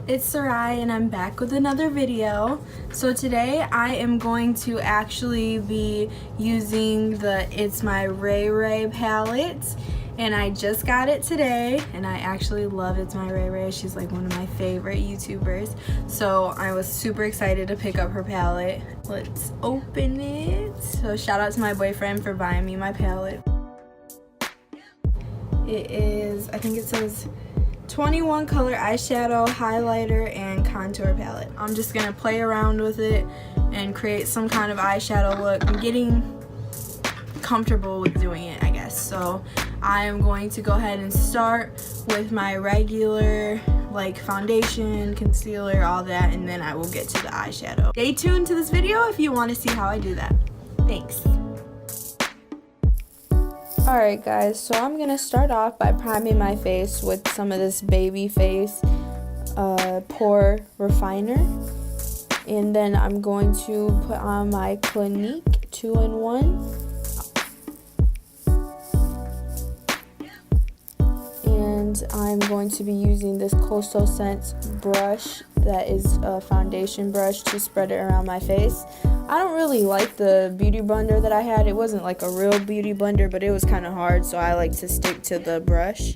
It's Ssaarraaiiiiii and I'm back with another video. So today I am going to actually be using the ItsMyRayeRaye Palette, and I just got it today and I actually love ItsMyRayeRaye. She's like one of my favorite YouTubers, so I was super excited to pick up her palette. Let's open it. So shout out to my boyfriend for buying me my palette. It is, I think it says 21 color eyeshadow, highlighter, and contour palette. I'm just gonna play around with it and create some kind of eyeshadow look. I'm getting comfortable with doing it, I guess. So I am going to go ahead and start with my regular like foundation, concealer, all that, and then I will get to the eyeshadow. Stay tuned to this video if you want to see how I do that. Thanks. Alright guys, so I'm going to start off by priming my face with some of this baby face pore refiner. And then I'm going to put on my Clinique 2-in-1. And I'm going to be using this Coastal Scents brush that is a foundation brush to spread it around my face. I don't really like the beauty blender that I had. It wasn't like a real beauty blender, but it was kind of hard, so I like to stick to the brush.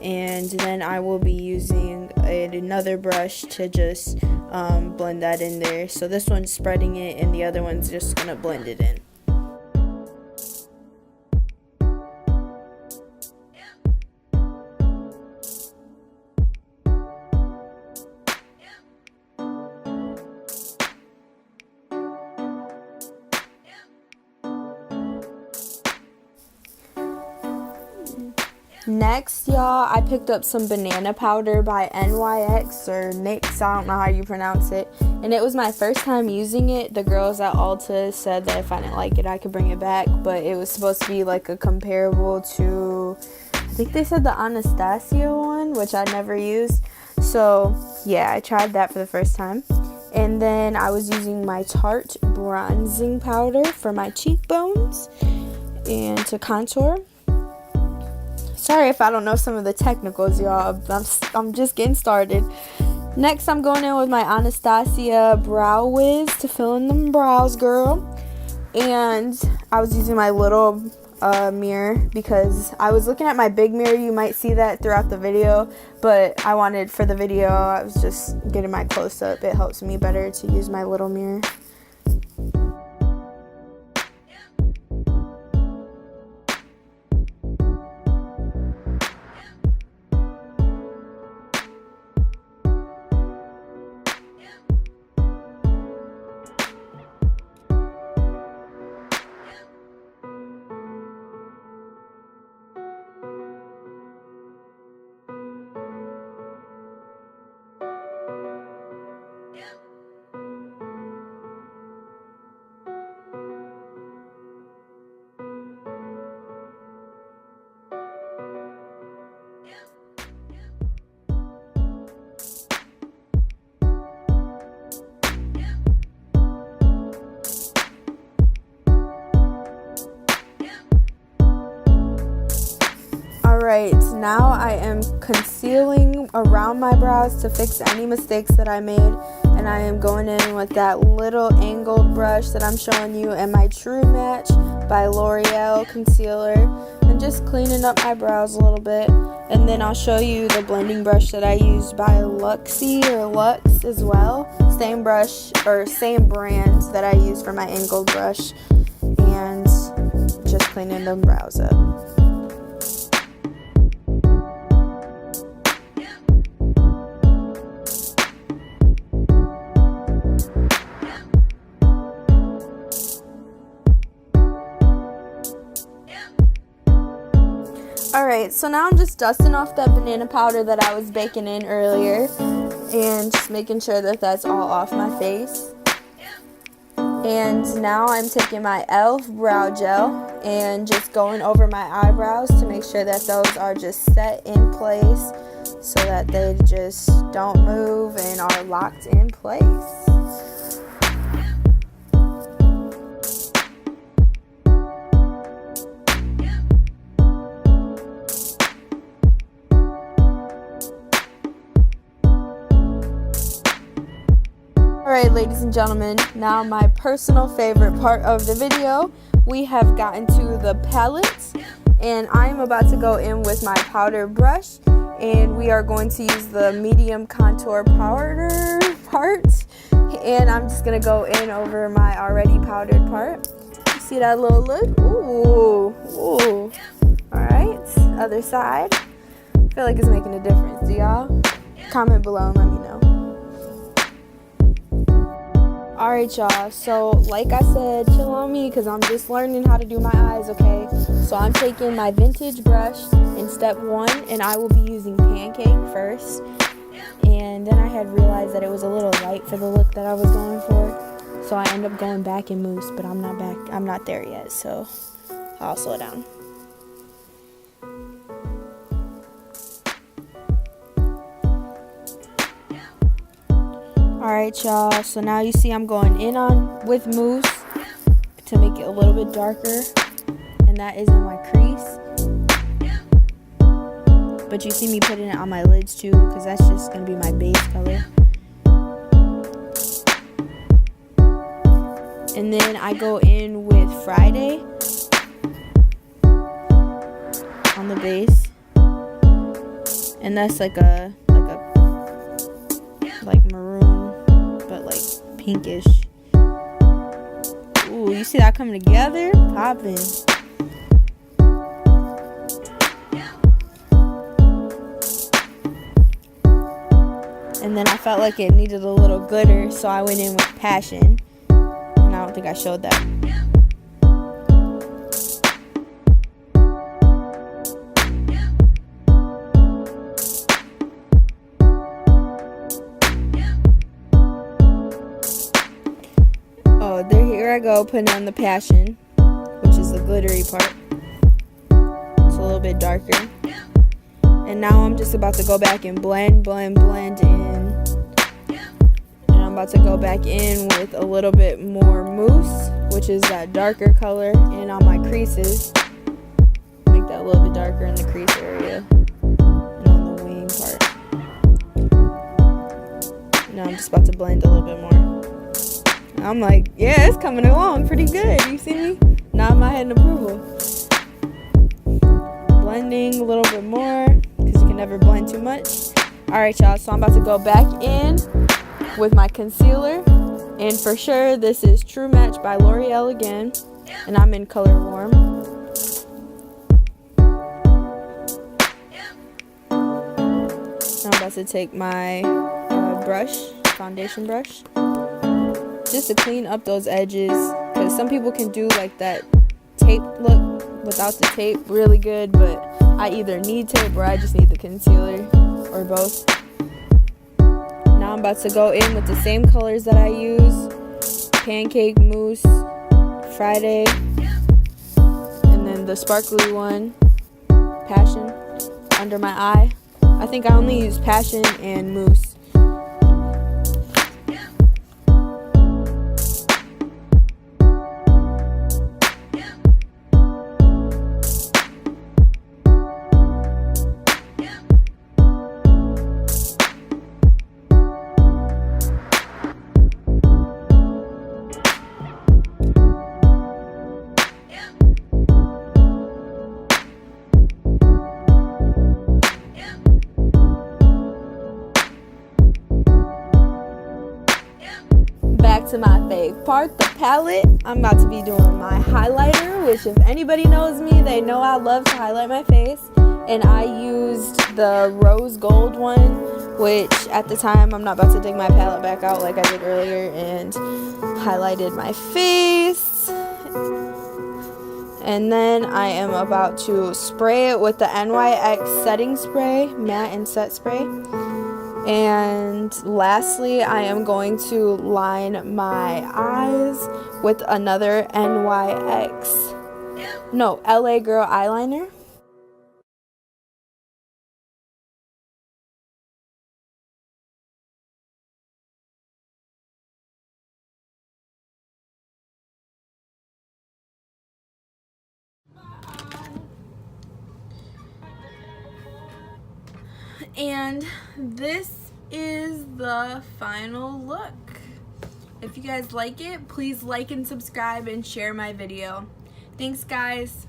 And then I will be using another brush to just blend that in there. So this one's spreading it and the other one's just gonna blend it in. Next, y'all, I picked up some banana powder by NYX or NYX, I don't know how you pronounce it, and it was my first time using it. The girls at Ulta said that if I didn't like it, I could bring it back, but it was supposed to be like a comparable to, I think they said the Anastasia one, which I never used. So yeah, I tried that for the first time. And then I was using my Tarte bronzing powder for my cheekbones and to contour. Sorry if I don't know some of the technicals, y'all. I'm just getting started. Next, I'm going in with my Anastasia Brow Wiz to fill in them brows, girl. And I was using my little mirror because I was looking at my big mirror. You might see that throughout the video, but I wanted for the video, I was just getting my close-up. It helps me better to use my little mirror. Alright, now I am concealing around my brows to fix any mistakes that I made, and I am going in with that little angled brush that I'm showing you and my True Match by L'Oreal concealer, and just cleaning up my brows a little bit. And then I'll show you the blending brush that I used by Luxie or Lux as well. Same brush or same brand that I used for my angled brush, and just cleaning them brows up. Alright, so now I'm just dusting off that banana powder that I was baking in earlier and just making sure that that's all off my face. And now I'm taking my e.l.f. brow gel and just going over my eyebrows to make sure that those are just set in place so that they just don't move and are locked in place. Alright, ladies and gentlemen, now my personal favorite part of the video. We have gotten to the palette, and I'm about to go in with my powder brush, and we are going to use the medium contour powder part, and I'm just going to go in over my already powdered part. See that little look? Ooh, ooh. Alright, other side. I feel like it's making a difference. Do y'all? Comment below and let me know. Alright, y'all, so like I said, chill on me because I'm just learning how to do my eyes, okay? So I'm taking my vintage brush in step 1, and I will be using Pancake first. And then I had realized that it was a little light for the look that I was going for. So I end up going back in Mousse, but I'm not there yet, so I'll slow down. Alright, y'all, so now you see I'm going in on with Mousse to make it a little bit darker, and that is in my crease. But you see me putting it on my lids too, because that's just going to be my base color. And then I go in with Friday on the base, and that's like maroon, but like pinkish. Ooh, you see that coming together? Popping. And then I felt like it needed a little glitter, so I went in with Passion. And I don't think I showed that. Oh, here I go, putting on the Passion, which is the glittery part. It's a little bit darker. And now I'm just about to go back and blend in. And I'm about to go back in with a little bit more Mousse, which is that darker color, and on my creases. Make that a little bit darker in the crease area. And on the wing part. Now I'm just about to blend a little bit more. I'm like, yeah, it's coming along pretty good. You see me? Nod my head in approval. Blending a little bit more, because you can never blend too much. Alright, y'all, so I'm about to go back in with my concealer. And for sure, this is True Match by L'Oreal again. And I'm in color warm. Now I'm about to take my foundation brush. Just to clean up those edges, because some people can do like that tape look without the tape really good, but I either need tape or I just need the concealer, or both. Now I'm about to go in with the same colors that I use, Pancake, Mousse, Friday, and then the sparkly one, Passion, under my eye. I think I only used Passion and Mousse. To my fave part, the palette. I'm about to be doing my highlighter, which if anybody knows me, they know I love to highlight my face. And I used the rose gold one, which at the time, I'm not about to dig my palette back out like I did earlier, and highlighted my face. And then I am about to spray it with the NYX setting spray, matte and set spray. And lastly, I am going to line my eyes with another LA Girl eyeliner. And this is the final look. If you guys like it, please like and subscribe and share my video. Thanks, guys.